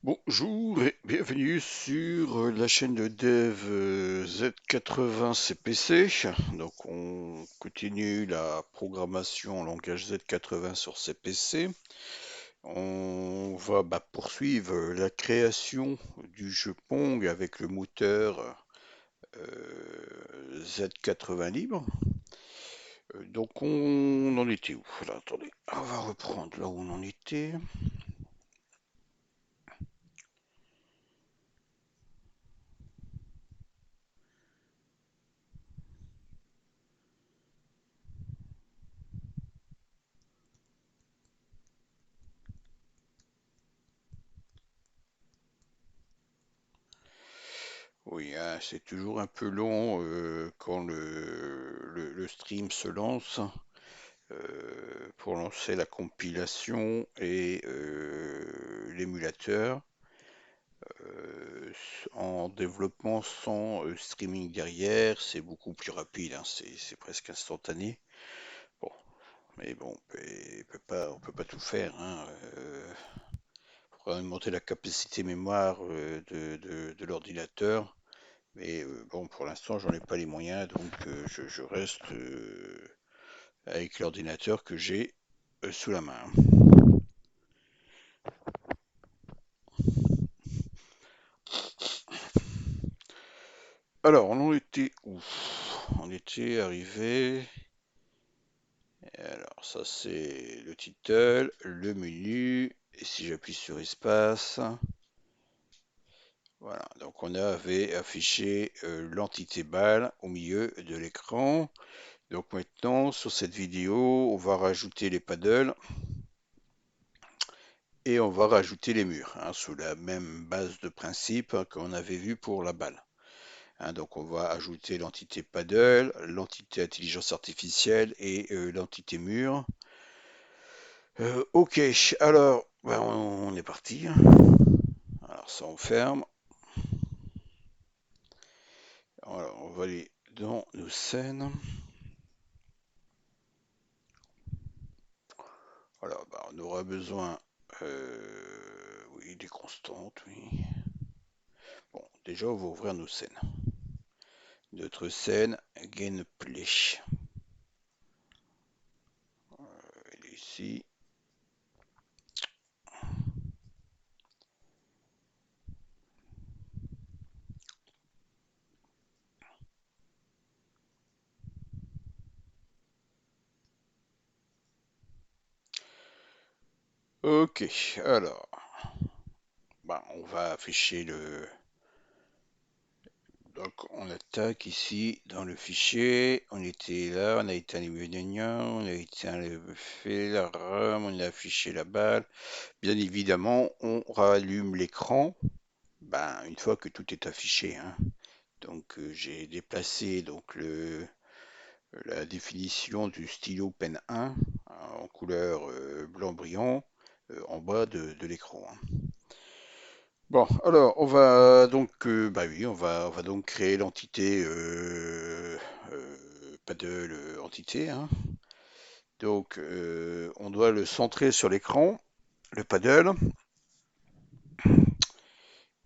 Bonjour et bienvenue sur la chaîne de dev Z80 CPC. Donc on continue la programmation en langage Z80 sur CPC. On va poursuivre la création du jeu Pong avec le moteur Z80 libre. Donc on en était où? Voilà, attendez, on va reprendre là où on en était. Oui, hein, c'est toujours un peu long quand le stream se lance pour lancer la compilation et l'émulateur. En développement sans streaming derrière, c'est beaucoup plus rapide, hein, c'est presque instantané. Bon, mais bon, on peut pas tout faire, hein. Faut augmenter la capacité mémoire de l'ordinateur. Mais bon, pour l'instant, j'en ai pas les moyens, donc je reste avec l'ordinateur que j'ai sous la main. Alors, on en était où? On était arrivé. Alors, ça c'est le title, le menu. Et si j'appuie sur espace, voilà. Donc on avait affiché l'entité balle au milieu de l'écran. Donc maintenant, sur cette vidéo, on va rajouter les paddles. Et on va rajouter les murs, hein, sous la même base de principe qu'on avait vu pour la balle. Hein, donc on va ajouter l'entité paddle, l'entité intelligence artificielle et l'entité mur. Ok, alors on est parti. Alors ça on ferme. Alors on va aller dans nos scènes. Alors on aura besoin, oui, des constantes, oui. Bon, déjà on va ouvrir nos scènes. Notre scène gameplay. Elle est ici. Ok, alors, on va afficher le... Donc, on attaque ici dans le fichier. On était là, on a éteint les on a éteint le fait, la RAM, on a affiché la balle. Bien évidemment, on rallume l'écran. Une fois que tout est affiché, hein. Donc, j'ai déplacé donc la définition du stylo Pen 1 hein, en couleur blanc brillant en bas de l'écran, hein. Bon, alors on va donc, oui, on va donc créer l'entité paddle entité, hein. Donc, on doit le centrer sur l'écran, le paddle,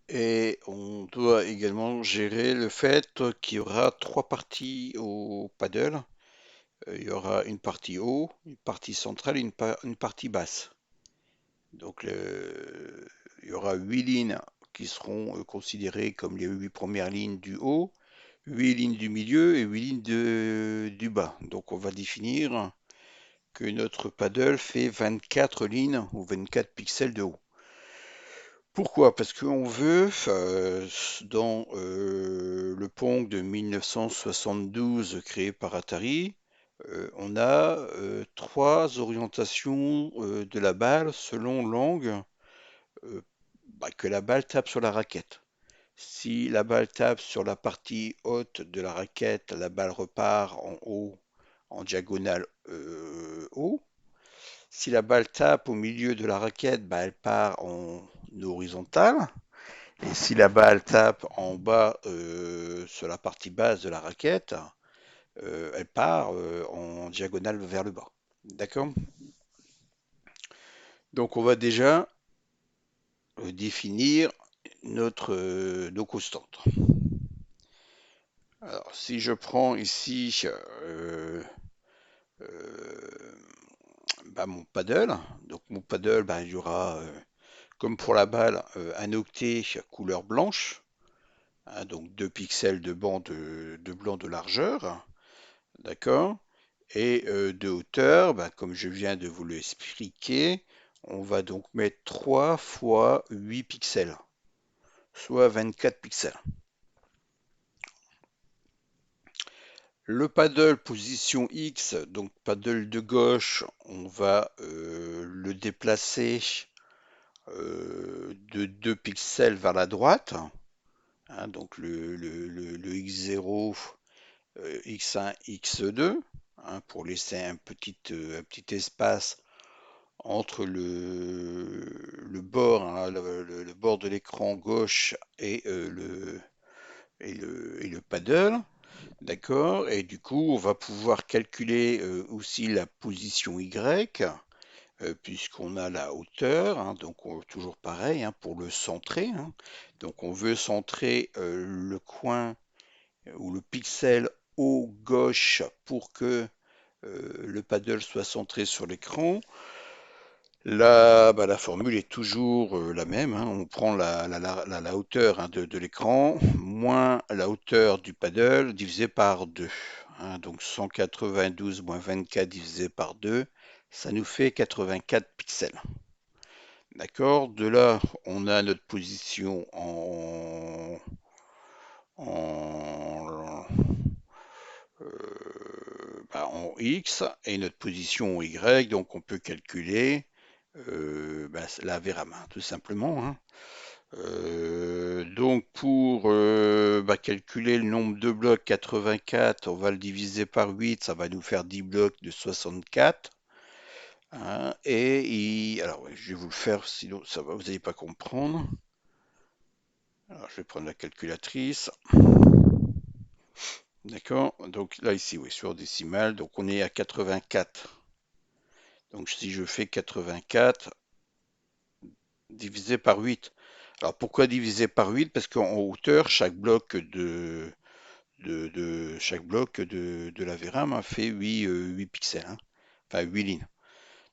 et on doit également gérer le fait qu'il y aura trois parties au paddle. Il y aura une partie haut, une partie centrale et une partie basse. Donc, il y aura 8 lignes qui seront considérées comme les 8 premières lignes du haut, 8 lignes du milieu et 8 lignes du bas. Donc on va définir que notre paddle fait 24 lignes ou 24 pixels de haut. Pourquoi? Parce qu'on veut, dans le Pong de 1972 créé par Atari, on a trois orientations de la balle selon l'angle euh, que la balle tape sur la raquette. Si la balle tape sur la partie haute de la raquette, la balle repart en haut, en diagonale haut. Si la balle tape au milieu de la raquette, elle part en horizontale. Et si la balle tape en bas sur la partie basse de la raquette, elle part en diagonale vers le bas. D'accord? Donc on va déjà définir nos constantes. Alors, si je prends ici euh, mon paddle, donc mon paddle, il y aura, comme pour la balle, un octet couleur blanche, hein, donc 2 pixels de de blanc de largeur, d'accord? Et de hauteur, comme je viens de vous l'expliquer, on va donc mettre 3 fois 8 pixels, soit 24 pixels. Le paddle position X, donc paddle de gauche, on va le déplacer de 2 pixels vers la droite, hein, donc le X0, X1, X2, hein, pour laisser un petit espace entre le bord, hein, le bord de l'écran gauche et, et le paddle. D'accord? Et du coup, on va pouvoir calculer aussi la position Y, puisqu'on a la hauteur, hein, donc toujours pareil, hein, pour le centrer, hein. Donc on veut centrer le coin ou le pixel haut gauche pour que le paddle soit centré sur l'écran. Là, la formule est toujours la même, hein. On prend la hauteur, hein, de l'écran moins la hauteur du paddle divisé par 2, hein. Donc 192 moins 24 divisé par 2, ça nous fait 84 pixels. D'accord? De là, on a notre position en, en X et notre position en Y, donc on peut calculer la verre à main, tout simplement, hein. Donc pour calculer le nombre de blocs 84, on va le diviser par 8, ça va nous faire 10 blocs de 64, hein. Alors ouais, je vais vous le faire, sinon ça va, vous n'allez pas comprendre. Alors je vais prendre la calculatrice. D'accord? Donc là ici, oui, sur décimale, donc on est à 84. Donc si je fais 84 divisé par 8. Alors pourquoi diviser par 8? Parce qu'en hauteur, chaque bloc de la VRAM, hein, fait 8 pixels, hein. Enfin 8 lignes.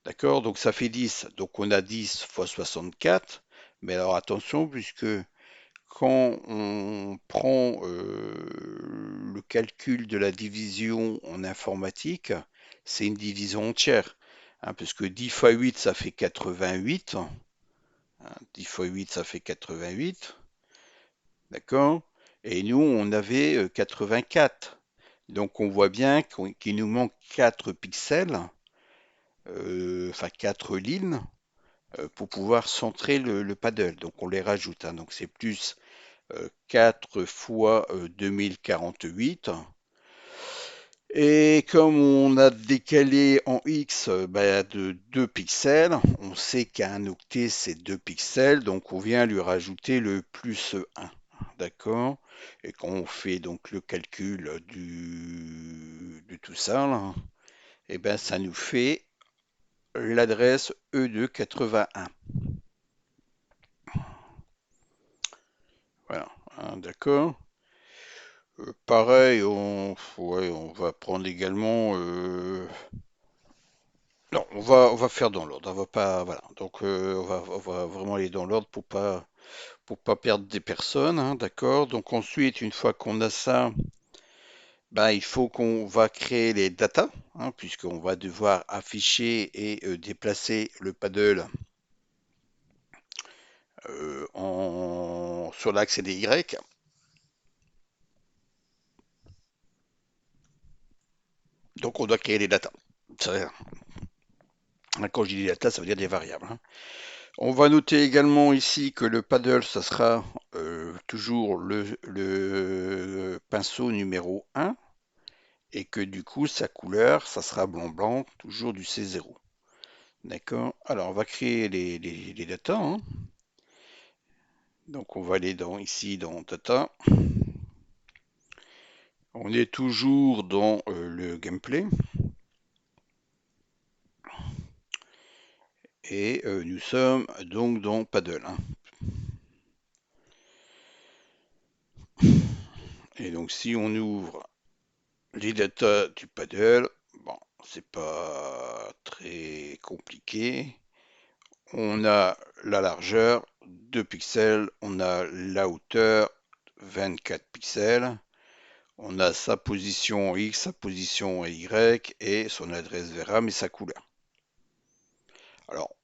D'accord? Donc ça fait 10. Donc on a 10 fois 64. Mais alors attention, puisque quand on prend le calcul de la division en informatique, c'est une division entière, hein, parce que 10 fois 8, ça fait 88. Hein, 10 fois 8, ça fait 88. D'accord? Et nous, on avait 84. Donc on voit bien qu'il nous manque 4 pixels, enfin 4 lignes, pour pouvoir centrer le paddle. Donc on les rajoute, hein. Donc c'est plus 4 fois 2048. Et comme on a décalé en X de 2 pixels, on sait qu'un octet c'est 2 pixels, donc on vient lui rajouter le plus 1. D'accord? Et quand on fait donc le calcul de tout ça, là, et ben ça nous fait l'adresse E2 81. Voilà, hein, d'accord? Pareil, ouais, on va prendre également. Non, on va faire dans l'ordre. On va pas, voilà. Donc, on va vraiment aller dans l'ordre pour pas perdre des personnes, hein, d'accord? Donc ensuite, une fois qu'on a ça, il faut qu'on va créer les datas, hein, puisqu'on va devoir afficher et déplacer le paddle sur l'axe des Y. Donc, on doit créer les datas. Quand je dis des datas, ça veut dire des variables, hein. On va noter également ici que le paddle, ça sera toujours le pinceau numéro 1 et que du coup, sa couleur, ça sera blanc-blanc, toujours du C0. D'accord? Alors, on va créer les datas, hein. Donc, on va aller ici dans Data. On est toujours dans le gameplay. Et nous sommes donc dans Paddle, hein. Et donc si on ouvre les datas du paddle, bon, c'est pas très compliqué. On a la largeur, 2 pixels, on a la hauteur, 24 pixels, on a sa position X, sa position Y et son adresse VRAM et sa couleur. Alors,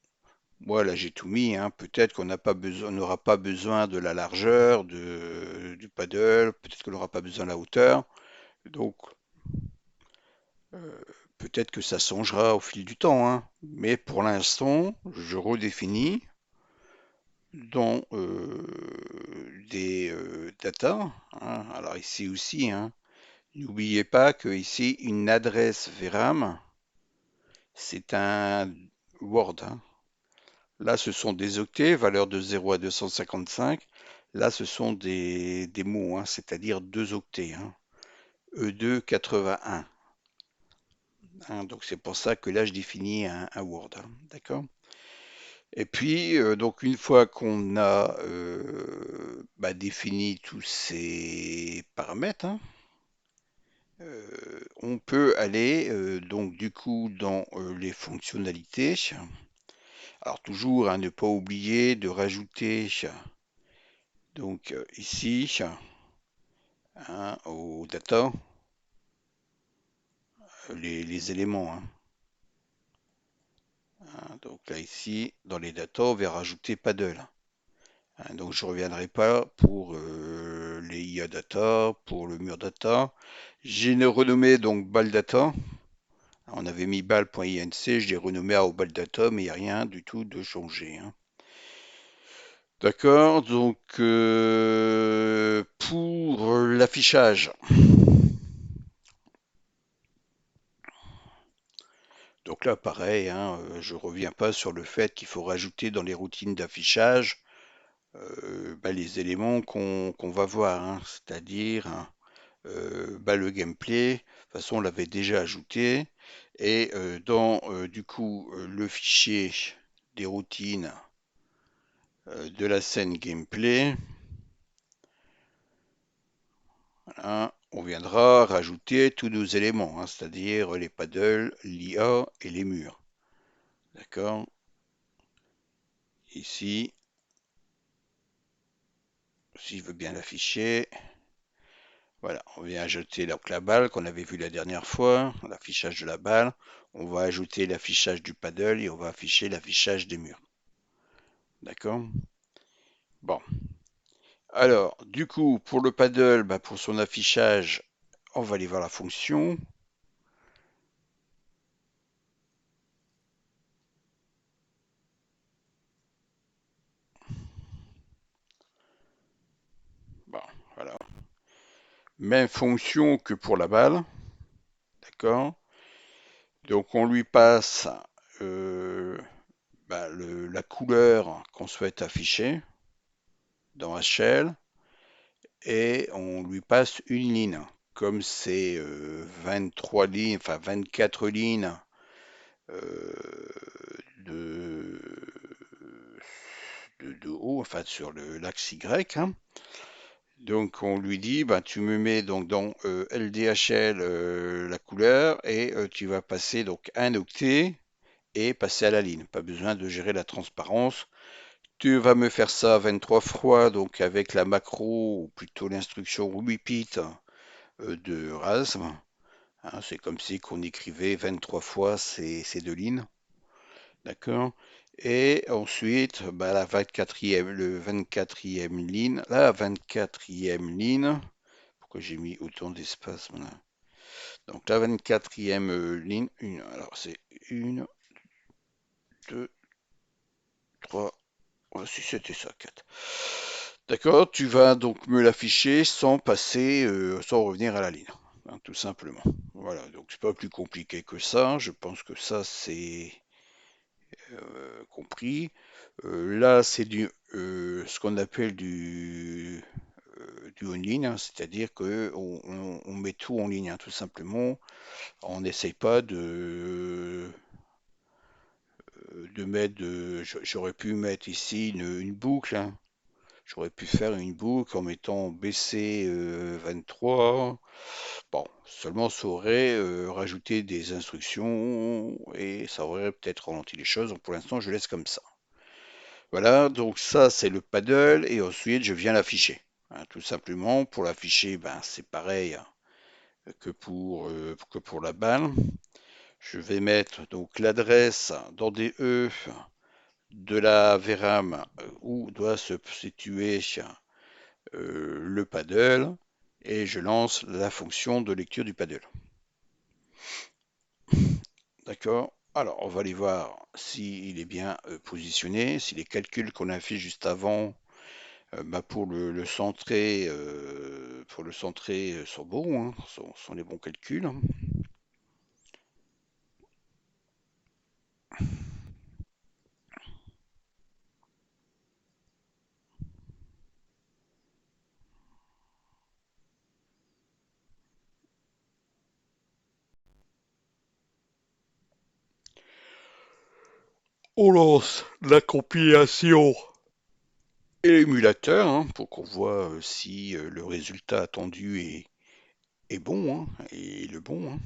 moi là j'ai tout mis, hein. Peut-être qu'on n'a pas besoin, on n'aura pas besoin de la largeur du paddle, peut-être qu'on n'aura pas besoin de la hauteur. Donc, euh, peut-être que ça changera au fil du temps, hein. Mais pour l'instant, je redéfinis dans des data, hein. Alors ici aussi, hein, n'oubliez pas que ici une adresse VRAM, c'est un Word, hein. Là, ce sont des octets, valeur de 0 à 255. Là, ce sont des mots, hein, c'est-à-dire 2 octets, hein. E2 81. Hein, donc c'est pour ça que là, je définis un Word, hein, d'accord? Et puis, donc une fois qu'on a défini tous ces paramètres, hein, on peut aller donc du coup dans les fonctionnalités. Alors toujours, hein, ne pas oublier de rajouter donc ici hein, au data les éléments, hein. Hein, donc là ici, dans les data, on va rajouter paddle. Hein, donc je ne reviendrai pas pour les IA data, pour le mur data. J'ai renommé donc bal data. On avait mis bal.inc, je l'ai renommé à bal data, mais il n'y a rien du tout de changé, hein. D'accord, donc pour l'affichage. Donc là, pareil, hein, je reviens pas sur le fait qu'il faut rajouter dans les routines d'affichage les éléments qu'on va voir, hein, c'est-à-dire hein, le gameplay. De toute façon, on l'avait déjà ajouté. Et dans du coup le fichier des routines de la scène gameplay, hein, on viendra rajouter tous nos éléments, hein, c'est-à-dire les paddles, l'IA et les murs. D'accord? Ici, si je veux bien l'afficher, voilà, on vient ajouter donc la balle qu'on avait vu la dernière fois, l'affichage de la balle. On va ajouter l'affichage du paddle et on va afficher l'affichage des murs. D'accord? Bon. Alors, du coup, pour le paddle, pour son affichage, on va aller voir la fonction. Bon, voilà. Même fonction que pour la balle. D'accord? Donc, on lui passe euh, la couleur qu'on souhaite afficher dans HL et on lui passe une ligne. Comme c'est 23 lignes, enfin 24 lignes euh, de, de haut, enfin sur l'axe Y, hein. Donc on lui dit, tu me mets donc dans LDHL la couleur et tu vas passer donc un octet et passer à la ligne. Pas besoin de gérer la transparence. Tu vas me faire ça 23 fois donc avec la macro ou plutôt l'instruction repeat de RASM. Hein, c'est comme si qu'on écrivait 23 fois ces deux lignes. D'accord? Et ensuite, la 24e, le 24e ligne, la 24e ligne, pourquoi j'ai mis autant d'espace voilà. Donc la 24e ligne, alors c'est une, deux, trois, oh, si c'était ça, quatre. D'accord, tu vas donc me l'afficher sans passer, sans revenir à la ligne, hein, tout simplement. Voilà, donc c'est pas plus compliqué que ça. Je pense que ça c'est compris. Là, c'est ce qu'on appelle du on-ligne, hein, c'est-à-dire que on met tout en ligne, hein, tout simplement. On n'essaye pas de mettre, j'aurais pu mettre ici une boucle, hein. J'aurais pu faire une boucle en mettant BC 23. Bon, seulement ça aurait rajouté des instructions et ça aurait peut-être ralenti les choses. Donc pour l'instant, je laisse comme ça. Voilà, donc ça c'est le paddle et ensuite je viens l'afficher. Hein, tout simplement, pour l'afficher, ben, c'est pareil que pour la balle. Je vais mettre donc l'adresse dans des E de la VRAM où doit se situer le paddle et je lance la fonction de lecture du paddle. D'accord? Alors, on va aller voir s'il est bien positionné, si les calculs qu'on a fait juste avant bah, pour le centrer sont bons, hein, sont les bons calculs. On lance la compilation et l'émulateur hein, pour qu'on voit si le résultat attendu est bon, hein, et le bon. Hein.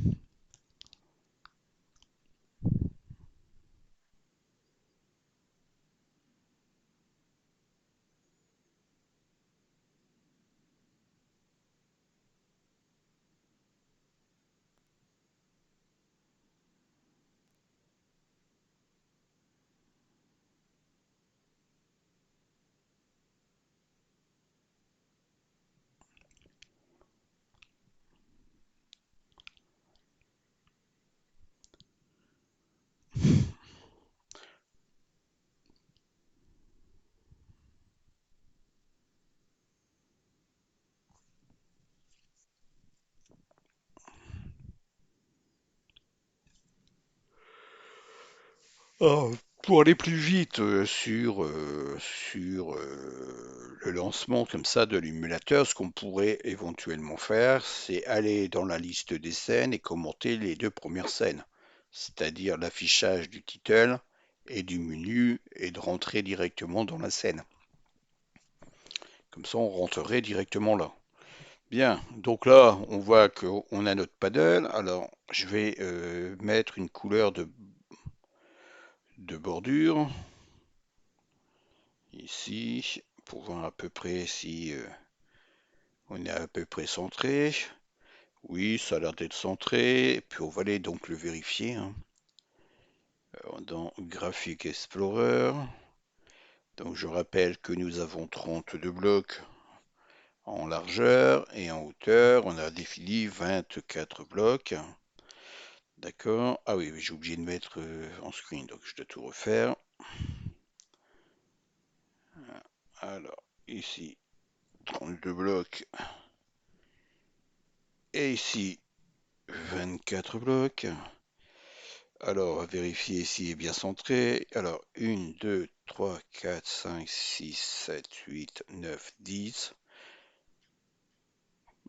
Ah, pour aller plus vite sur le lancement comme ça de l'émulateur, ce qu'on pourrait éventuellement faire, c'est aller dans la liste des scènes et commenter les deux premières scènes, c'est-à-dire l'affichage du title et du menu et de rentrer directement dans la scène. Comme ça, on rentrerait directement là. Bien, donc là, on voit qu'on a notre paddle. Alors, je vais mettre une couleur de bordure. Ici, pour voir à peu près si on est à peu près centré. Oui, ça a l'air d'être centré. Et puis on va aller donc le vérifier hein. Dans Graphic Explorer. Donc je rappelle que nous avons 32 blocs en largeur et en hauteur. On a défini 24 blocs. D'accord. Ah oui, j'ai oublié de mettre en screen, donc je dois tout refaire. Alors, ici, 32 blocs. Et ici, 24 blocs. Alors, on va vérifier s'il est bien centré. Alors, 1, 2, 3, 4, 5, 6, 7, 8, 9, 10.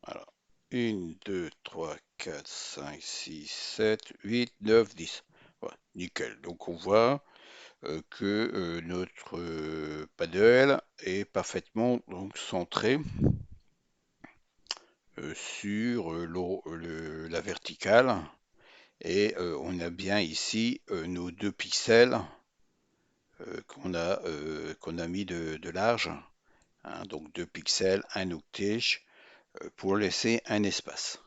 Alors, 1, 2, 3, 4, 5, 6, 7, 8, 9, 10. Voilà, nickel. Donc, on voit que notre paddle est parfaitement donc, centré sur la verticale. Et on a bien ici nos 2 pixels qu'on a mis de large, hein, donc 2 pixels, un octet, pour laisser un espace.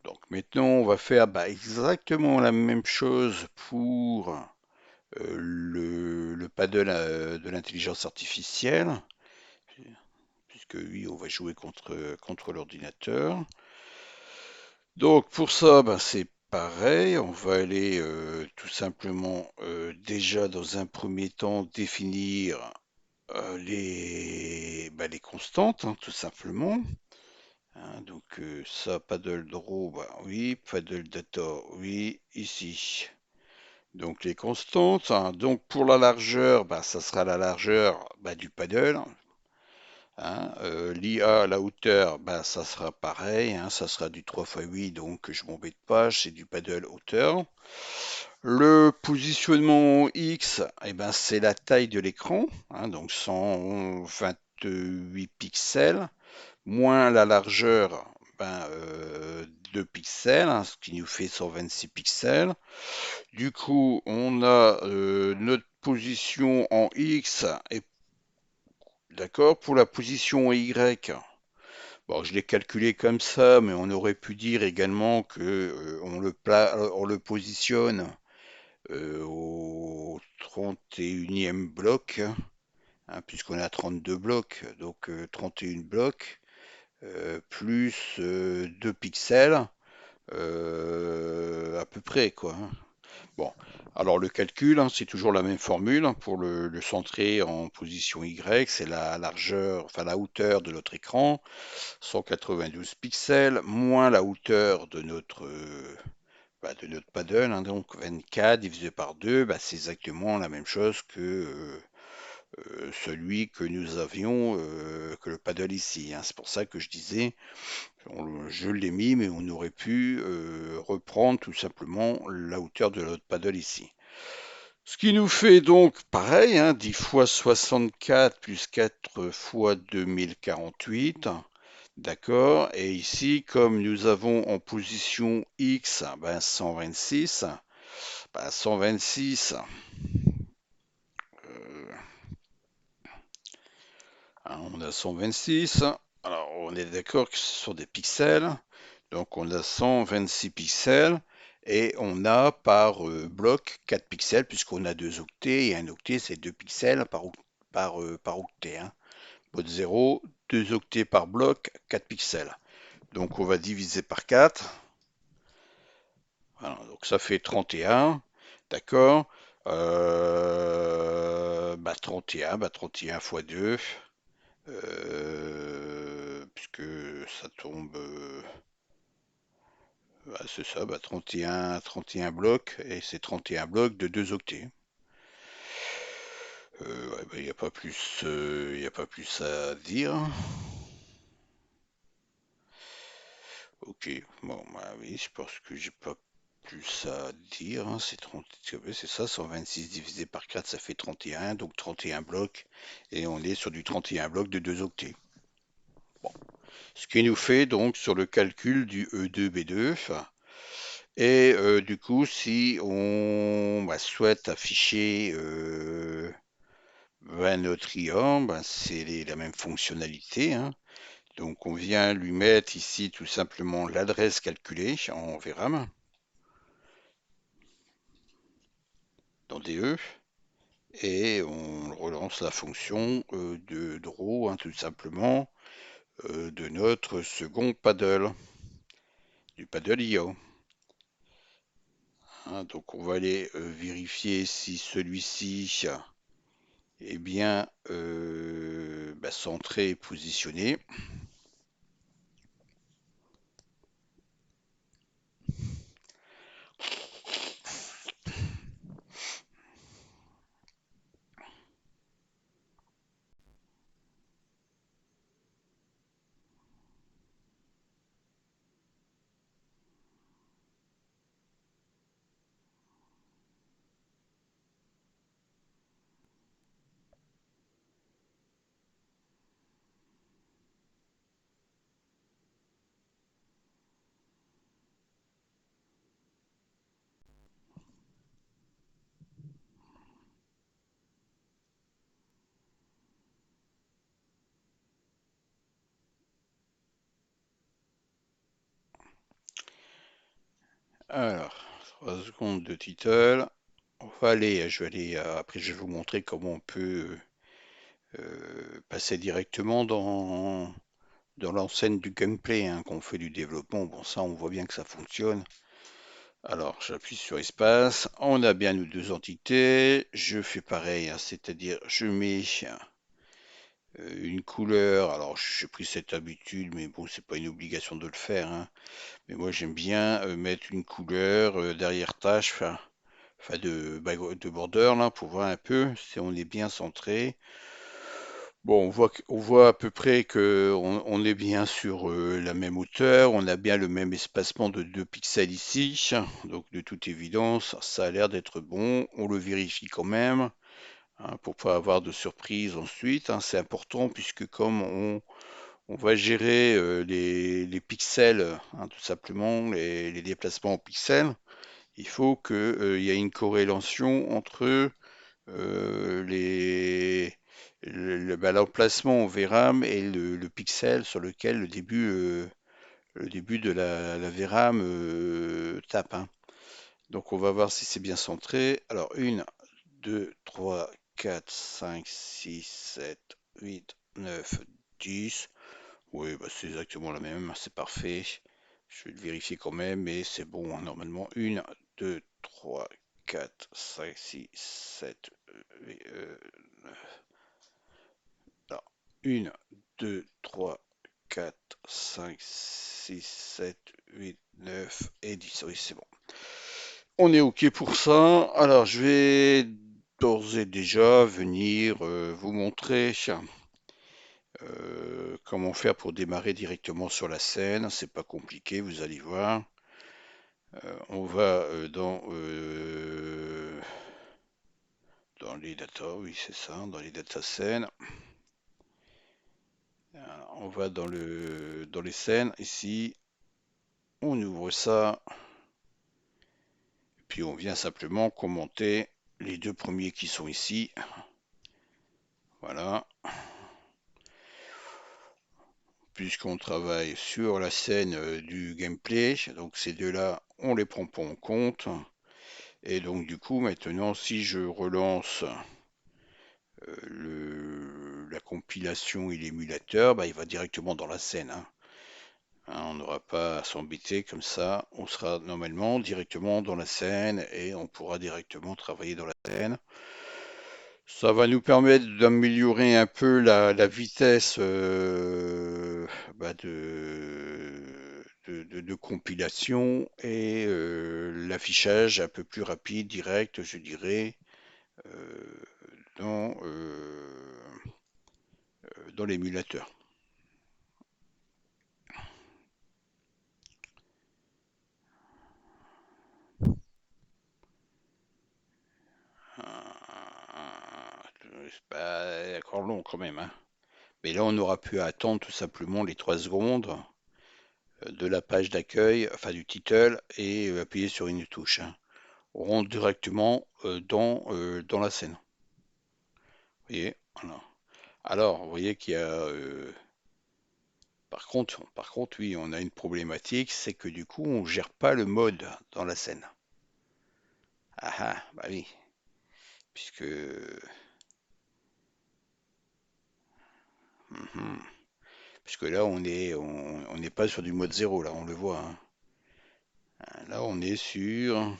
Donc maintenant, on va faire bah, exactement la même chose pour le paddle de l'intelligence artificielle, puisque oui, on va jouer contre l'ordinateur. Donc pour ça, bah, c'est pareil, on va aller tout simplement déjà dans un premier temps définir les constantes, hein, tout simplement. Hein, donc ça, paddle draw, bah, oui, paddle data, oui, ici. Donc les constantes, hein, donc pour la largeur, bah, ça sera la largeur bah, du paddle. Hein, l'IA, la hauteur, bah, ça sera pareil, hein, ça sera du 3x8, donc je m'embête pas, c'est du paddle hauteur. Le positionnement X, eh ben, c'est la taille de l'écran, hein, donc 120, 38 pixels, moins la largeur, 2 pixels, hein, ce qui nous fait 126 pixels. Du coup, on a notre position en X, et d'accord, pour la position en Y. Bon, je l'ai calculé comme ça, mais on aurait pu dire également que on le positionne au 31e bloc, hein, puisqu'on a 32 blocs, donc 31 blocs, plus 2 pixels, à peu près, quoi, hein. Bon, alors le calcul, hein, c'est toujours la même formule, hein, pour le centrer en position Y, c'est la largeur, enfin la hauteur de notre écran, 192 pixels, moins la hauteur de notre paddle, hein, donc 24 divisé par 2, c'est exactement la même chose que celui que nous avions, que le paddle ici, hein. C'est pour ça que je disais, je l'ai mis, mais on aurait pu reprendre tout simplement la hauteur de notre paddle ici. Ce qui nous fait donc pareil, hein, 10 fois 64 plus 4 fois 2048. D'accord. Et ici, comme nous avons en position X 126, 126, on a 126. Alors, on est d'accord que ce sont des pixels. Donc, on a 126 pixels. Et on a par bloc 4 pixels, puisqu'on a 2 octets. Et un octet, c'est 2 pixels par octet, hein. Mode 0, 2 octets par bloc, 4 pixels. Donc, on va diviser par 4. Voilà, donc ça fait 31, d'accord. 31 fois 2, puisque ça tombe, c'est ça, 31 blocs, et c'est 31 blocs de 2 octets. Ouais, il n'y a pas plus, y a pas plus à dire. Ok, bon, oui, je pense que j'ai pas plus à dire, hein. C'est 30, c'est ça, 126 divisé par 4, ça fait 31, donc 31 blocs, et on est sur du 31 blocs de 2 octets. Bon. Ce qui nous fait donc sur le calcul du E2B2, et du coup, si on souhaite afficher notre IAM, c'est la même fonctionnalité, hein. Donc on vient lui mettre ici tout simplement l'adresse calculée en VRAM dans DE, et on relance la fonction de draw, hein, tout simplement, de notre second paddle, du paddle IO. Hein, donc on va aller vérifier si celui-ci est bien centré et positionné. Alors, 3 secondes de title. On va aller, je vais aller, après je vais vous montrer comment on peut passer directement dans l'enseigne du gameplay, hein, qu'on fait du développement. Bon, ça, on voit bien que ça fonctionne. Alors, j'appuie sur espace. On a bien nos deux entités. Je fais pareil, hein, c'est-à-dire je mets une couleur. Alors, j'ai pris cette habitude, mais bon, c'est pas une obligation de le faire, hein. Mais moi, j'aime bien mettre une couleur derrière tâche, enfin de border, là, pour voir un peu si on est bien centré. Bon, on voit à peu près que on est bien sur la même hauteur, on a bien le même espacement de 2 pixels ici, donc de toute évidence, ça a l'air d'être bon. On le vérifie quand même, hein, pour pas avoir de surprise ensuite, hein. C'est important puisque comme on va gérer les pixels, hein, tout simplement, les déplacements en pixels, il faut qu'il y ait une corrélation entre l'emplacement au VRAM et le pixel sur lequel le début de la VRAM tape, hein. Donc on va voir si c'est bien centré. Alors 1, 2, 3, 4, 5, 6, 7, 8, 9, 10. Oui, bah c'est exactement la même, c'est parfait. Je vais le vérifier quand même, mais c'est bon, hein, normalement. 1, 2, 3, 4, 5, 6, 7, 8, non. 1, 2, 3, 4, 5, 6, 7, 8, 9 et 10. Oui, c'est bon. On est OK pour ça. Alors, je vais d'ores et déjà venir vous montrer comment faire pour démarrer directement sur la scène. C'est pas compliqué, vous allez voir. On va dans les data, oui c'est ça, dans les data scènes. On va dans les scènes ici. On ouvre ça. Puis on vient simplement commenter les deux premiers qui sont ici. Voilà. Puisqu'on travaille sur la scène du gameplay, donc ces deux-là, on les prend pas en compte. Et donc du coup, maintenant, si je relance la compilation et l'émulateur, bah, il va directement dans la scène, hein. Hein, on n'aura pas à s'embêter comme ça. On sera normalement directement dans la scène et on pourra directement travailler dans la scène. Ça va nous permettre d'améliorer un peu la vitesse bah, de compilation et l'affichage un peu plus rapide, direct, je dirais, euh, dans, dans l'émulateur. C'est pas encore long quand même, hein. Mais là, on aura pu attendre tout simplement les 3 secondes de la page d'accueil, enfin du title, et appuyer sur une touche, hein. On rentre directement dans la scène. Vous voyez, voilà. Alors, vous voyez qu'il y a, par contre, oui, on a une problématique, c'est que du coup, on gère pas le mode dans la scène. Ah ah, bah oui, puisque, mhm. Puisque là, on n'est pas sur du mode zéro, là, on le voit, hein. Là, on est sur,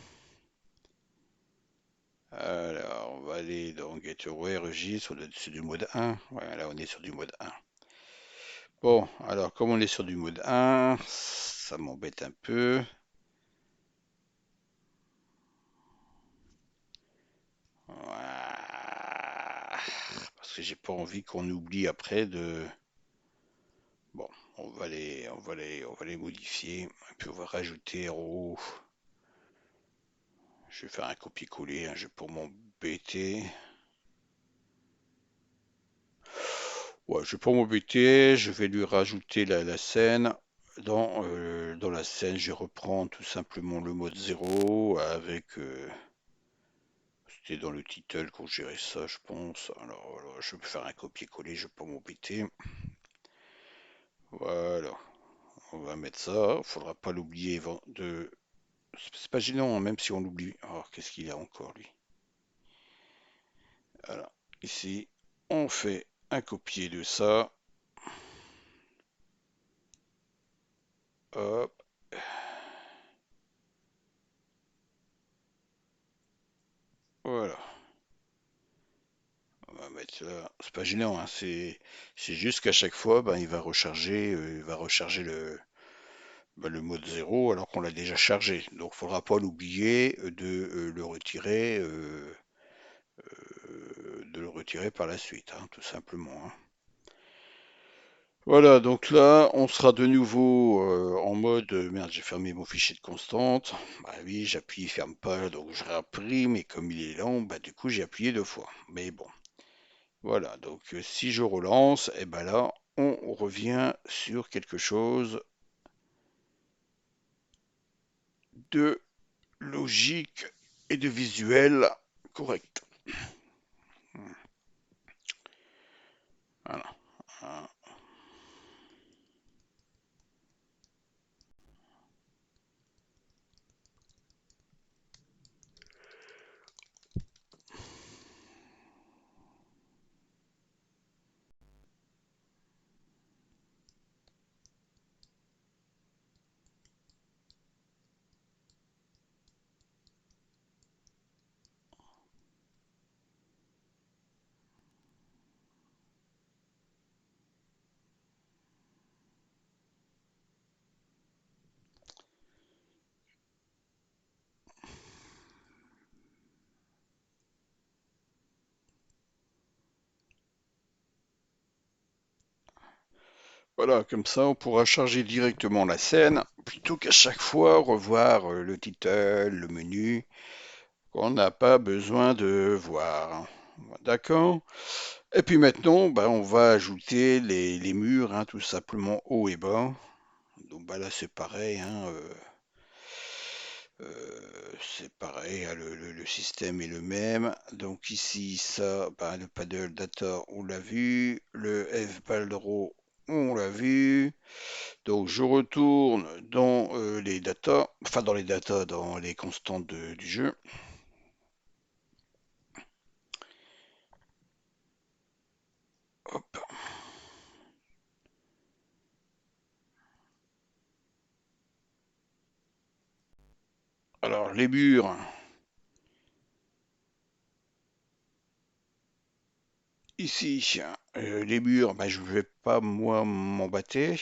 alors, on va aller dans Gateway, Registre, on est sur du mode 1. Ouais, là, on est sur du mode 1. Bon, alors, comme on est sur du mode 1, ça m'embête un peu. Voilà. Parce que j'ai pas envie qu'on oublie après de. Bon, on va les modifier. Et puis on va rajouter RAW. Je vais faire un copier-coller, hein, pour m'embêter. Ouais, je vais pas m'embêter. Je vais lui rajouter la scène. Dans la scène, je reprends tout simplement le mode 0 avec. C'était dans le title qu'on gérait ça, je pense. Alors, voilà, je vais faire un copier-coller, je vais pas m'embêter. Voilà. On va mettre ça. Faudra pas l'oublier de. C'est pas gênant, hein, même si on l'oublie. Oh, qu'est-ce qu'il a encore, lui? Alors, ici, on fait un copier de ça. Hop. Voilà. On va mettre là. C'est pas gênant, hein. C'est juste qu'à chaque fois, ben, il va recharger le mode 0 alors qu'on l'a déjà chargé. Donc, faudra pas l'oublier de le retirer par la suite, hein, tout simplement, hein. Voilà, donc là, on sera de nouveau en mode merde, j'ai fermé mon fichier de constante. Bah oui, j'appuie, il ferme pas, donc je réappuie, mais comme il est lent, bah du coup j'ai appuyé deux fois. Mais bon, voilà, donc si je relance, et ben là, on revient sur quelque chose de logique et de visuel correct. Voilà. Voilà, comme ça on pourra charger directement la scène plutôt qu'à chaque fois revoir le title, le menu qu'on n'a pas besoin de voir. D'accord? Et puis maintenant, bah, on va ajouter les murs, hein, tout simplement haut et bas. Donc bah, là c'est pareil, hein, c'est pareil, hein, le système est le même. Donc ici, ça, bah, le paddle data, on l'a vu. Le F Baldro, on l'a vu. Donc je retourne dans les datas, enfin dans les datas, dans les constantes du jeu. Hop. Alors les murs, ici, les murs, bah, je vais pas moi m'embêter.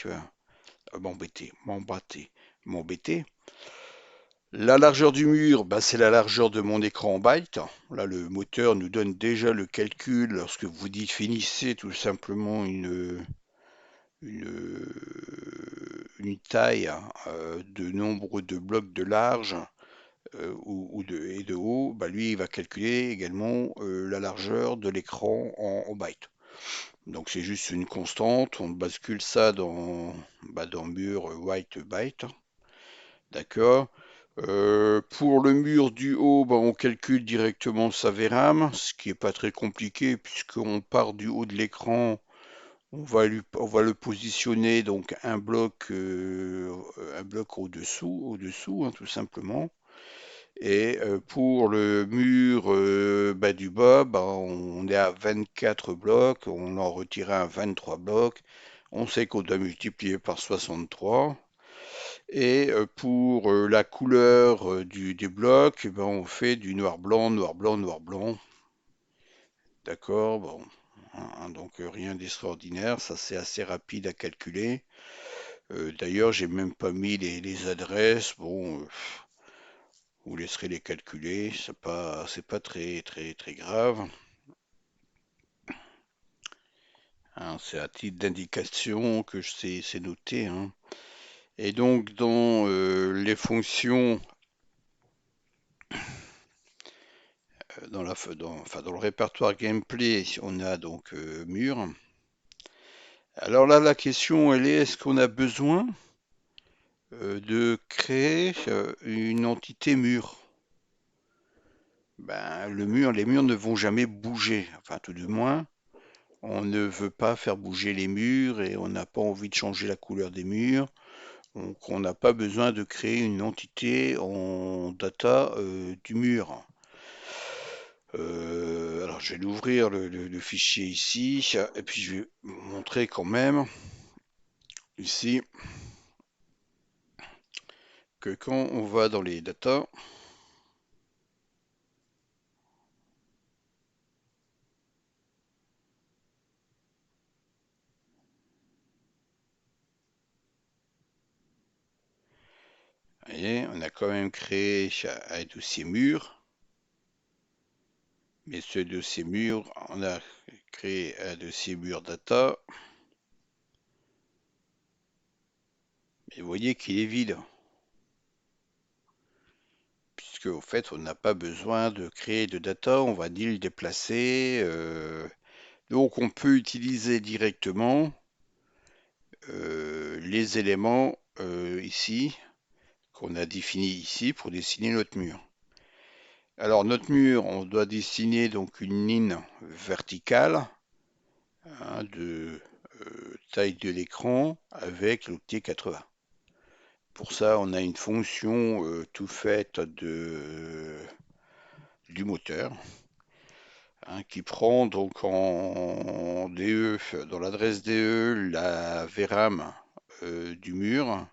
La largeur du mur, bah, c'est la largeur de mon écran en byte. Là, le moteur nous donne déjà le calcul lorsque vous définissez tout simplement une taille de nombre de blocs de large et de haut. Bah, lui, il va calculer également la largeur de l'écran en byte. Donc c'est juste une constante, on bascule ça dans mur white byte, d'accord. Pour le mur du haut, bah, on calcule directement sa VRAM, ce qui est pas très compliqué puisqu'on part du haut de l'écran, on va le positionner donc un bloc au-dessous, hein, tout simplement. Et pour le mur bah, du bas, bah, on est à 24 blocs, on en retire un 23 blocs. On sait qu'on doit multiplier par 63. Et pour la couleur des blocs, eh ben, on fait du noir blanc, noir blanc, noir blanc. D'accord, bon. Hein, donc rien d'extraordinaire, ça c'est assez rapide à calculer. D'ailleurs, j'ai même pas mis les adresses. Bon, vous laisserez les calculer, c'est pas très très très grave. Hein, c'est à titre d'indication que c'est noté, hein. Et donc dans les fonctions, enfin, dans le répertoire gameplay, on a donc mur. Alors là, la question, elle est, est-ce qu'on a besoin de créer une entité mur? Ben, les murs ne vont jamais bouger. Enfin, tout du moins, on ne veut pas faire bouger les murs et on n'a pas envie de changer la couleur des murs. Donc, on n'a pas besoin de créer une entité en data du mur. Alors, je vais l'ouvrir le fichier ici et puis je vais vous montrer quand même ici que quand on va dans les datas, vous voyez, on a quand même créé un dossier mur, mais ce dossier mur, on a créé un dossier mur data. Mais vous voyez qu'il est vide, puisque au fait, on n'a pas besoin de créer de data, on va ni le déplacer. Donc, on peut utiliser directement les éléments ici, qu'on a définis ici pour dessiner notre mur. Alors, notre mur, on doit dessiner donc une ligne verticale, hein, de taille de l'écran avec l'octet 80. Pour ça, on a une fonction tout faite du moteur, hein, qui prend donc en DE, dans l'adresse DE, la VRAM du mur,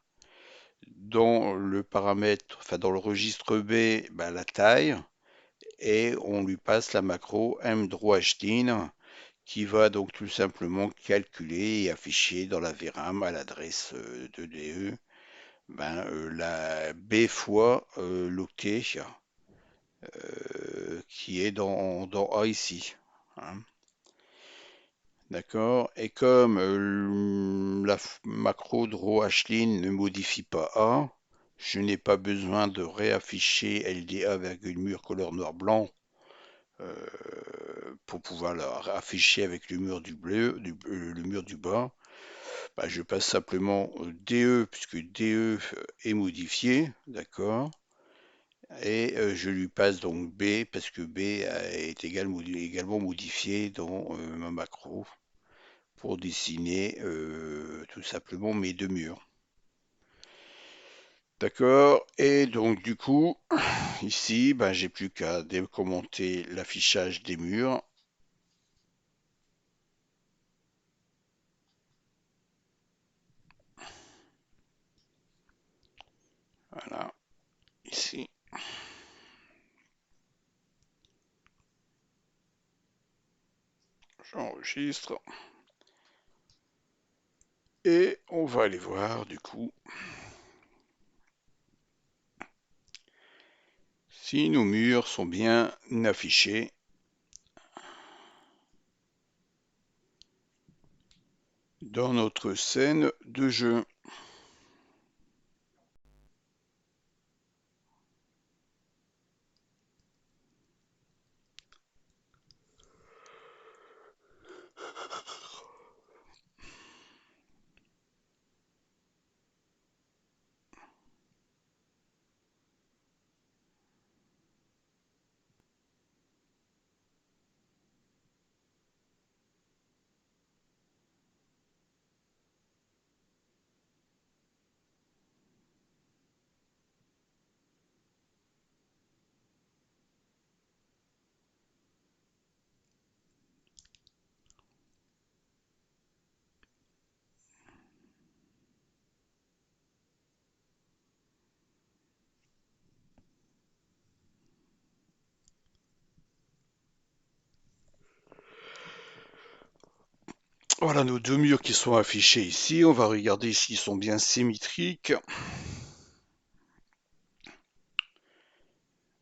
dans le paramètre, enfin dans le registre B, bah, la taille, et on lui passe la macro mdrawHTIN qui va donc tout simplement calculer et afficher dans la VRAM à l'adresse de DE, ben, la B fois l'octet qui est dans A ici, hein. D'accord. Et comme la macro drawHTIN ne modifie pas A, je n'ai pas besoin de réafficher LDA virgule mur couleur noir blanc euh, pour pouvoir la afficher avec le mur du bleu, le mur du bas. Bah, je passe simplement DE, puisque DE est modifié, d'accord, et je lui passe donc B, parce que B est également modifié dans ma macro pour dessiner tout simplement mes deux murs. D'accord, et donc du coup, ici, ben, j'ai plus qu'à décommenter l'affichage des murs. Voilà, ici. J'enregistre. Et on va aller voir du coup si nos murs sont bien affichés dans notre scène de jeu. Voilà nos deux murs qui sont affichés ici. On va regarder s'ils sont bien symétriques.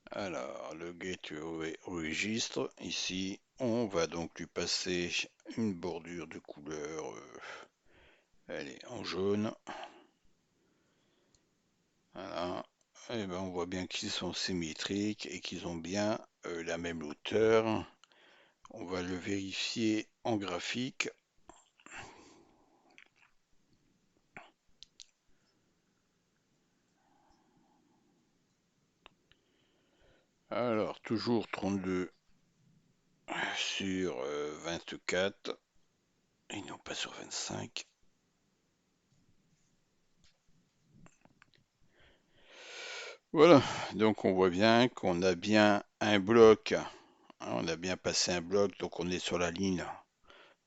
Alors, le gateway registre. Ici, on va donc lui passer une bordure de couleur, elle est en jaune. Voilà. Et ben, on voit bien qu'ils sont symétriques et qu'ils ont bien la même hauteur. On va le vérifier en graphique. Alors, toujours 32 sur 24 et non pas sur 25. Voilà, donc on voit bien qu'on a bien un bloc, hein, on a bien passé un bloc, donc on est sur la ligne,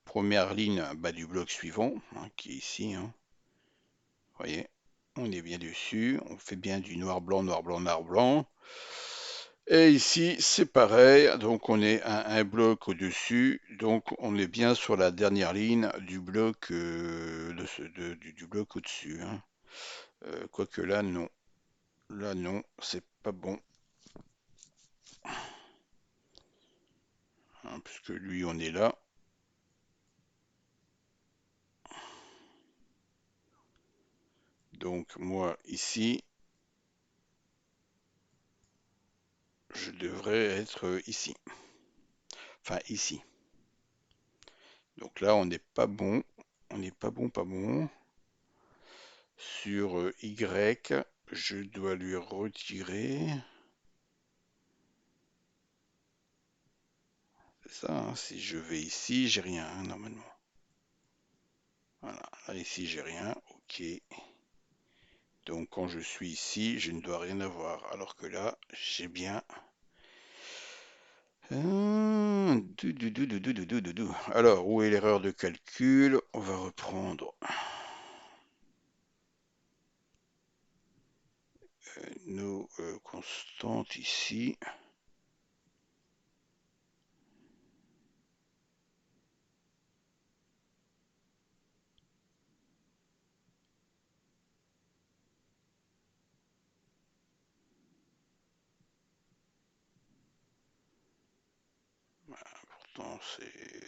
première ligne bas du bloc suivant, hein, qui est ici, hein. Vous voyez, on est bien dessus, on fait bien du noir blanc, noir blanc, noir blanc. Et ici, c'est pareil, donc on est un bloc au-dessus, donc on est bien sur la dernière ligne du bloc, du bloc au-dessus, hein. Quoique là non, c'est pas bon, hein, puisque lui on est là. Donc moi ici, je devrais être ici. Enfin ici. Donc là, on n'est pas bon. On n'est pas bon, pas bon. Sur Y, je dois lui retirer. C'est ça, hein, si je vais ici, j'ai rien, hein, normalement. Voilà, là ici, j'ai rien. Ok. Donc quand je suis ici, je ne dois rien avoir. Alors que là, j'ai bien. Alors, où est l'erreur de calcul? On va reprendre nos constantes ici. Pourtant,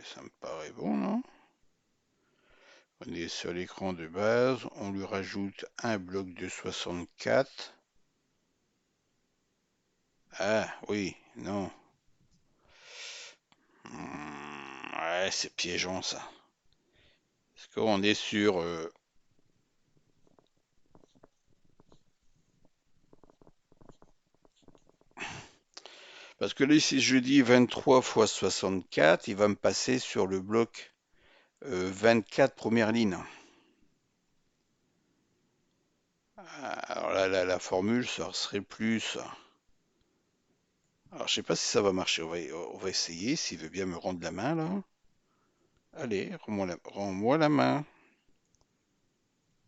ça me paraît bon, non? On est sur l'écran de base, on lui rajoute un bloc de 64. Ah, oui, non. Ouais, c'est piégeant ça. Parce qu'on est sur... Parce que là, si je dis 23 fois 64, il va me passer sur le bloc 24 première ligne. Alors là, la formule, ça serait plus... Alors, je sais pas si ça va marcher. On va essayer, s'il veut bien me rendre la main, là. Allez, rends-moi la main.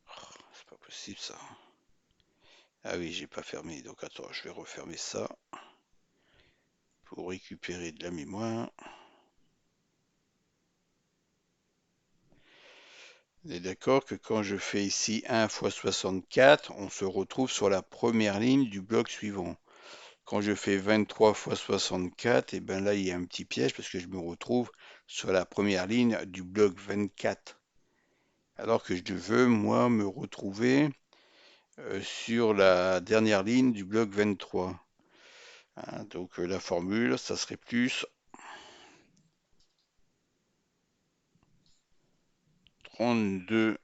Oh, c'est pas possible, ça. Ah oui, j'ai pas fermé. Donc, attends, je vais refermer ça pour récupérer de la mémoire. On est d'accord que quand je fais ici 1 fois 64, on se retrouve sur la première ligne du bloc suivant. Quand je fais 23 fois 64, et ben là, il y a un petit piège parce que je me retrouve sur la première ligne du bloc 24. Alors que je veux, moi, me retrouver sur la dernière ligne du bloc 23. Hein, donc la formule, ça serait plus 32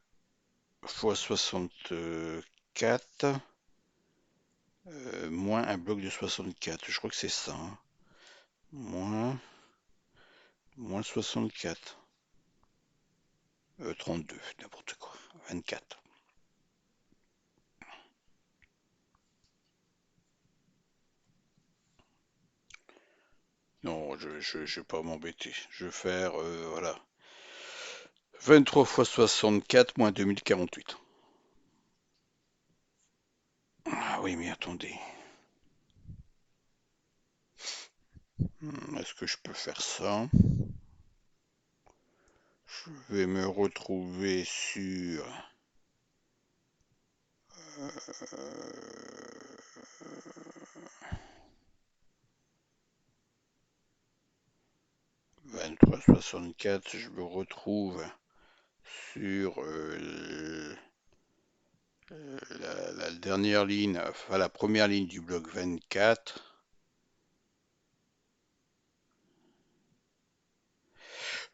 fois 64 moins un bloc de 64. Je crois que c'est ça. Hein. Moins 64. 32, n'importe quoi. 24. Non, je vais pas m'embêter. Je vais faire, voilà. 23 fois 64 moins 2048. Ah oui, mais attendez. Est-ce que je peux faire ça? Je vais me retrouver sur 23,64. Je me retrouve sur la dernière ligne, enfin la première ligne du bloc 24.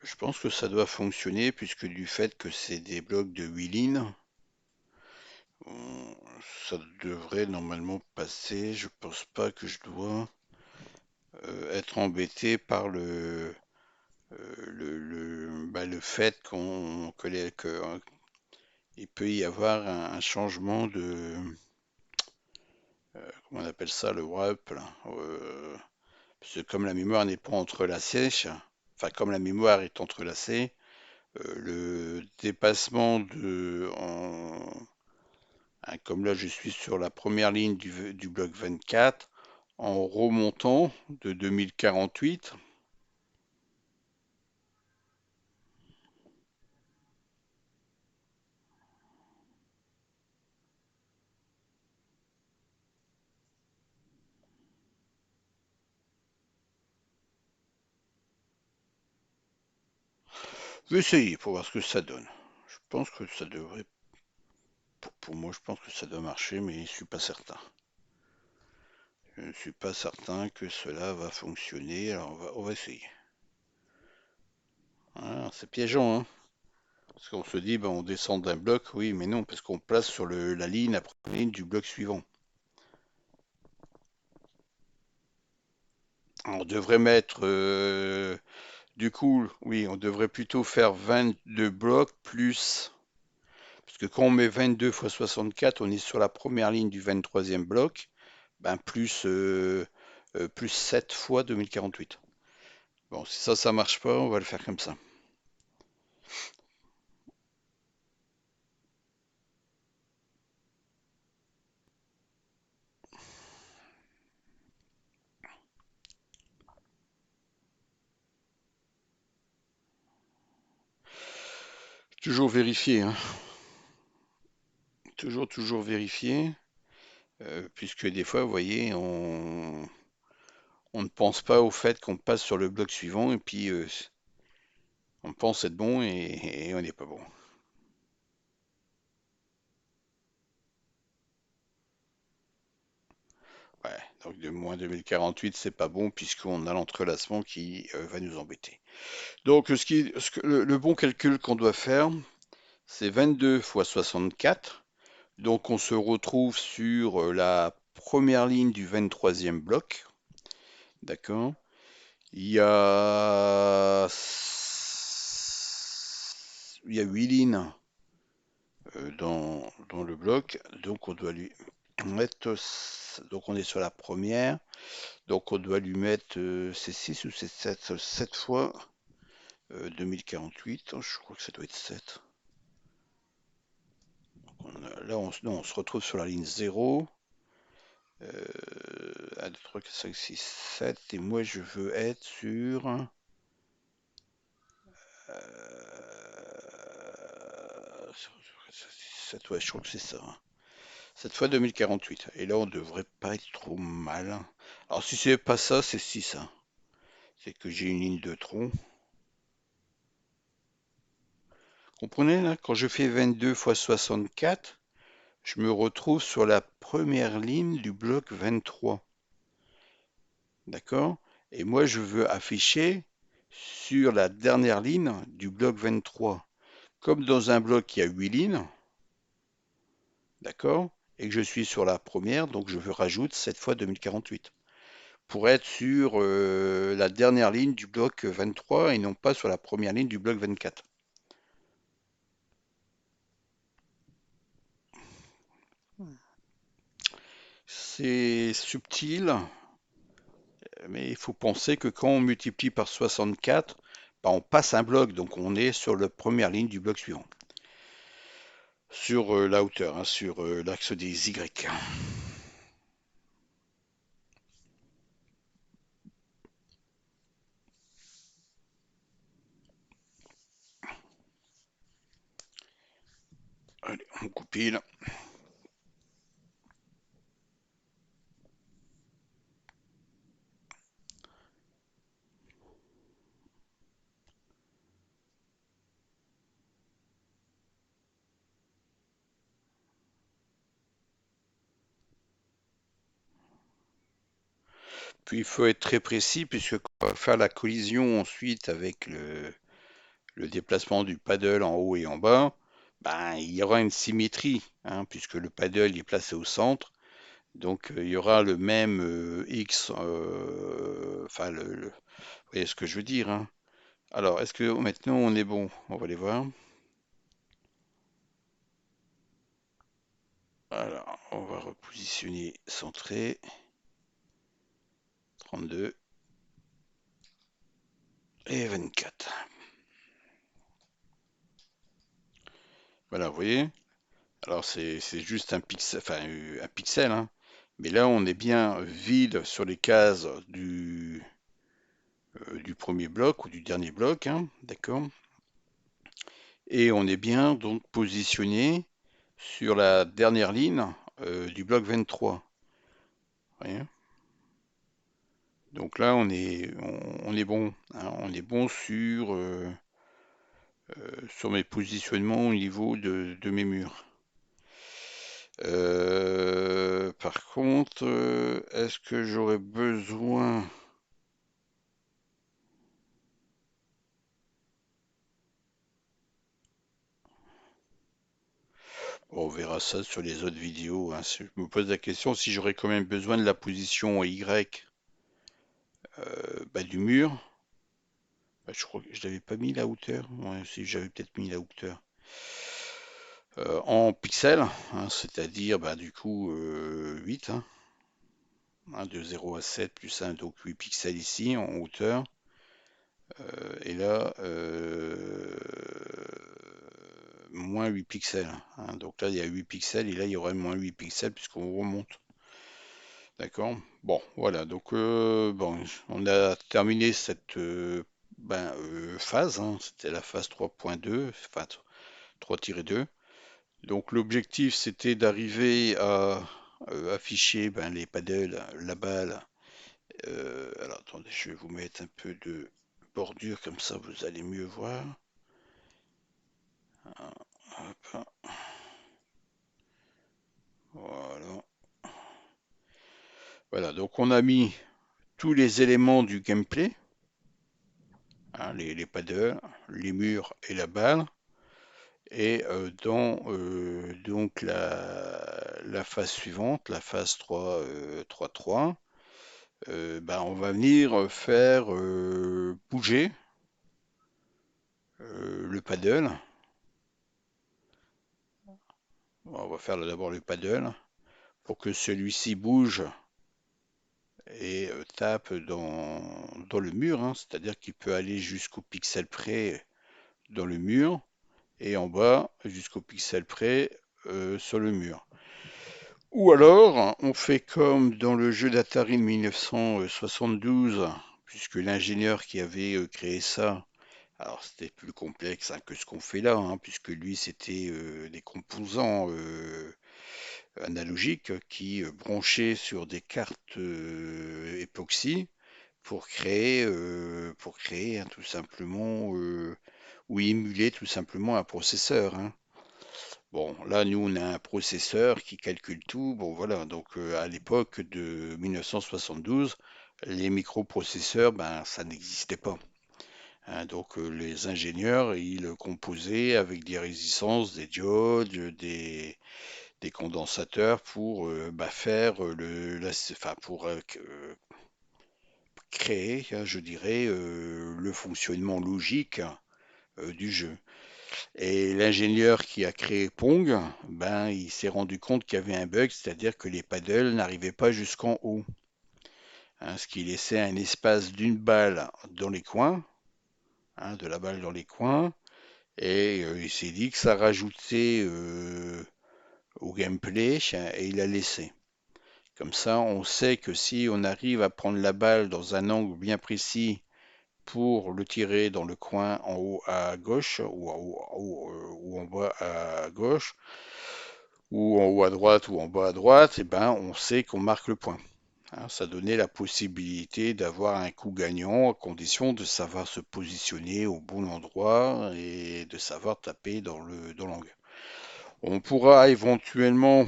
Je pense que ça doit fonctionner puisque du fait que c'est des blocs de 8 lignes, ça devrait normalement passer. Je pense pas que je dois être embêté par le fait il peut y avoir un changement de, comment on appelle ça, le wrap, là, parce que comme la mémoire n'est pas entrelacée, enfin comme la mémoire est entrelacée, le dépassement hein, comme là je suis sur la première ligne du bloc 24, en remontant de 2048. Je vais essayer pour voir ce que ça donne. Je pense que ça devrait. Pour moi, je pense que ça doit marcher, mais je suis pas certain. Je ne suis pas certain que cela va fonctionner. Alors, on va essayer. Ah, c'est piégeant, hein? Parce qu'on se dit, ben, on descend d'un bloc, oui, mais non, parce qu'on place sur la ligne, la première ligne du bloc suivant. On devrait mettre, du coup, oui, on devrait plutôt faire 22 blocs plus, parce que quand on met 22 fois 64, on est sur la première ligne du 23e bloc, ben plus 7 fois 2048. Bon, si ça marche pas, on va le faire comme ça. Toujours vérifier, hein. Toujours vérifier, puisque des fois, vous voyez, on ne pense pas au fait qu'on passe sur le bloc suivant, et puis on pense être bon et on n'est pas bon. Ouais, donc de moins 2048, c'est pas bon, puisqu'on a l'entrelacement qui va nous embêter. Donc, le bon calcul qu'on doit faire, c'est 22 fois 64. Donc, on se retrouve sur la première ligne du 23e bloc. D'accord? Il y a, il y a 8 lignes dans le bloc. Donc, on doit lui mettre. Donc, on est sur la première. Donc, on doit lui mettre. C'est 6 ou c'est 7? 7 fois 2048. Je crois que ça doit être 7. Là, non, on se retrouve sur la ligne 0. 1, 2, 3, 4, 5, 6, 7. Et moi, je veux être sur. Ouais, je crois que c'est ça. Cette fois 2048. Et là, on devrait pas être trop mal. Alors, si c'est pas ça, c'est 6. C'est que j'ai une ligne de tronc. Comprenez là, quand je fais 22 fois 64, je me retrouve sur la première ligne du bloc 23. D'accord? Et moi, je veux afficher sur la dernière ligne du bloc 23. Comme dans un bloc, il y a 8 lignes, d'accord? Et que je suis sur la première, donc je veux rajouter 7 fois 2048 pour être sur la dernière ligne du bloc 23 et non pas sur la première ligne du bloc 24. C'est subtil, mais il faut penser que quand on multiplie par 64, bah, on passe un bloc, donc on est sur la première ligne du bloc suivant. Sur la hauteur, hein, sur l'axe des Y. Allez, on compile. Puis il faut être très précis puisque on va faire la collision ensuite avec le déplacement du paddle en haut et en bas. Ben, il y aura une symétrie, hein, puisque le paddle est placé au centre. Donc il y aura le même X, enfin vous voyez ce que je veux dire, hein. Alors, est-ce que maintenant on est bon? On va aller voir. Alors, on va repositionner centré. 32 et 24. Voilà, vous voyez? Alors c'est juste un pixel, enfin un pixel, hein. Mais là on est bien vide sur les cases du premier bloc ou du dernier bloc, hein, d'accord? Et on est bien donc positionné sur la dernière ligne du bloc 23. Voyez. Donc là on est bon, hein, on est bon sur mes positionnements au niveau de mes murs. Par contre, est-ce que j'aurais besoin... Bon, on verra ça sur les autres vidéos, hein. Je me pose la question si j'aurais quand même besoin de la position Y du mur. Bah, je crois que je l'avais pas mis la hauteur. Ouais, si j'avais peut-être mis la hauteur. En pixels, hein, c'est-à-dire du coup 8, hein, de 0 à 7 plus 1, donc 8 pixels ici en hauteur. Et là, moins 8 pixels, hein. Donc là, il y a 8 pixels et là, il y aurait moins 8 pixels puisqu'on remonte. D'accord? Bon, voilà. Donc, bon, on a terminé cette phase, hein. C'était la phase 3.2, enfin 3-2. Donc, l'objectif, c'était d'arriver à afficher les paddles, la balle. Alors, attendez, je vais vous mettre un peu de bordure, comme ça, vous allez mieux voir. Hop, voilà. Voilà, donc on a mis tous les éléments du gameplay, hein, les paddles, les murs et la balle. Et dans donc la phase suivante, la phase 3, 3.3, on va venir faire bouger le paddle. On va faire d'abord le paddle pour que celui-ci bouge et tape dans le mur, hein. C'est-à-dire qu'il peut aller jusqu'au pixel près dans le mur et en bas jusqu'au pixel près sur le mur. Ou alors, on fait comme dans le jeu d'Atari de 1972, puisque l'ingénieur qui avait créé ça, alors c'était plus complexe, hein, que ce qu'on fait là, hein, puisque lui c'était des composants analogiques qui branchaient sur des cartes époxy pour créer hein, tout simplement ou émuler tout simplement un processeur, hein. Bon, là, nous, on a un processeur qui calcule tout. Bon, voilà. Donc, à l'époque de 1972, les microprocesseurs, ça n'existait pas, hein. Donc, les ingénieurs, ils composaient avec des résistances, des diodes, des condensateurs pour faire pour créer, hein, je dirais, le fonctionnement logique du jeu. Et l'ingénieur qui a créé Pong, il s'est rendu compte qu'il y avait un bug, c'est-à-dire que les paddles n'arrivaient pas jusqu'en haut, hein, ce qui laissait un espace d'une balle dans les coins, hein, de la balle dans les coins, et il s'est dit que ça rajoutait au gameplay, et il a laissé. Comme ça, on sait que si on arrive à prendre la balle dans un angle bien précis pour le tirer dans le coin en haut à gauche ou en bas à gauche, ou en haut à droite ou en bas à droite, et on sait qu'on marque le point, hein. Ça donnait la possibilité d'avoir un coup gagnant à condition de savoir se positionner au bon endroit et de savoir taper dans l'angle. On pourra éventuellement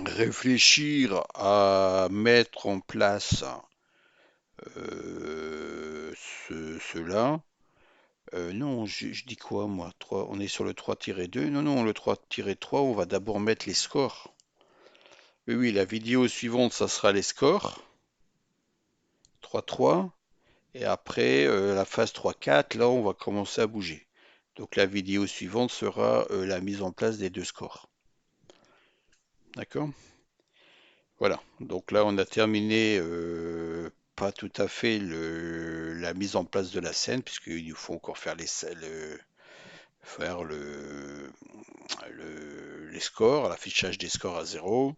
réfléchir à mettre en place euh, cela. Non, je dis quoi moi? 3, on est sur le 3-2. Non, non, le 3-3, on va d'abord mettre les scores. Oui, oui, la vidéo suivante, ça sera les scores. 3-3. Et après, la phase 3-4, là, on va commencer à bouger. Donc la vidéo suivante sera la mise en place des deux scores. D'accord? Voilà. Donc là, on a terminé pas tout à fait la mise en place de la scène, puisqu'il nous faut encore faire faire les scores, l'affichage des scores à zéro,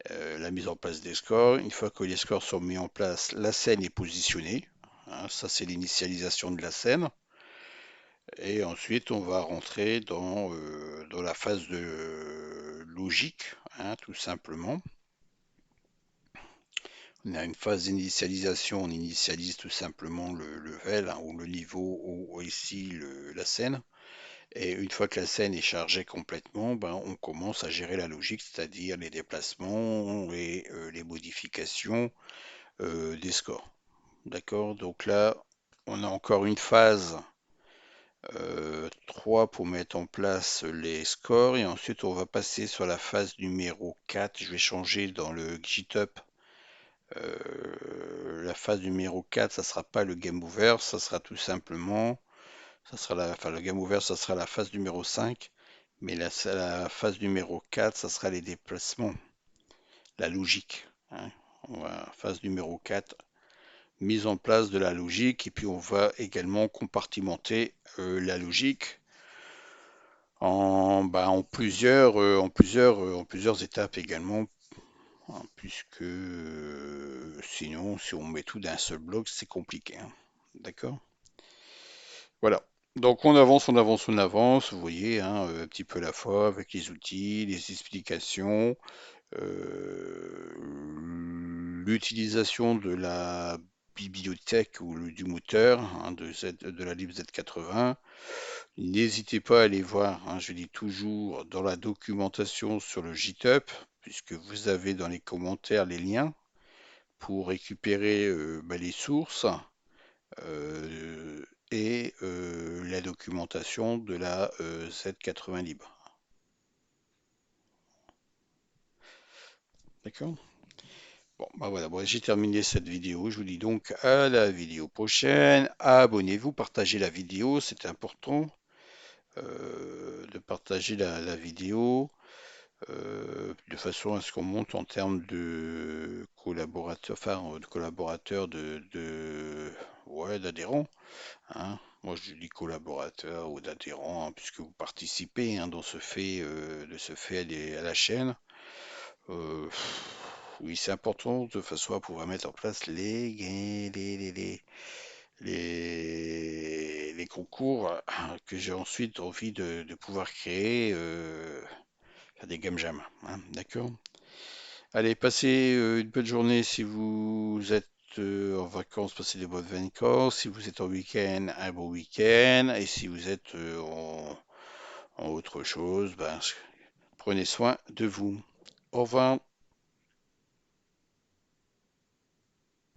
la mise en place des scores. Une fois que les scores sont mis en place, la scène est positionnée, hein, ça, c'est l'initialisation de la scène. Et ensuite, on va rentrer dans la phase de logique, hein, tout simplement. On a une phase d'initialisation, on initialise tout simplement le level, hein, ou le niveau, ou ici la scène. Et une fois que la scène est chargée complètement, ben, on commence à gérer la logique, c'est-à-dire les déplacements et les modifications des scores. D'accord? Donc là, on a encore une phase 3 pour mettre en place les scores et ensuite on va passer sur la phase numéro 4. Je vais changer dans le GitHub. La phase numéro 4, ça sera pas le game over, ça sera tout simplement, ça sera enfin le game over, ça sera la phase numéro 5, mais la phase numéro 4, ça sera les déplacements, la logique, hein. Phase numéro 4, mise en place de la logique, et puis on va également compartimenter la logique en plusieurs étapes également, hein, puisque sinon, si on met tout d'un seul bloc, c'est compliqué, hein. D'accord? Voilà. Donc on avance, on avance, on avance, vous voyez, hein, un petit peu à la fois avec les outils, les explications, euh, l'utilisation de la bibliothèque ou du moteur, hein, de la lib Z80. N'hésitez pas à aller voir, hein, je dis toujours, dans la documentation sur le GitHub, puisque vous avez dans les commentaires les liens pour récupérer les sources et la documentation de la Z80 libre. D'accord? Bon, bah voilà, bon, j'ai terminé cette vidéo. Je vous dis donc à la vidéo prochaine. Abonnez-vous, partagez la vidéo, c'est important de partager la vidéo de façon à ce qu'on monte en termes de collaborateurs, enfin de collaborateurs ouais, d'adhérents, hein. Moi je dis collaborateurs ou d'adhérents, hein, puisque vous participez, hein, dans ce fait, de ce fait à la chaîne. Euh, oui, c'est important de façon à pouvoir mettre en place les concours que j'ai ensuite envie de pouvoir créer, faire des game jams, hein, d'accord? Allez, passez une bonne journée si vous êtes en vacances, passez de bonnes vacances. Si vous êtes en week-end, un bon week-end. Et si vous êtes en autre chose, ben, prenez soin de vous. Au revoir.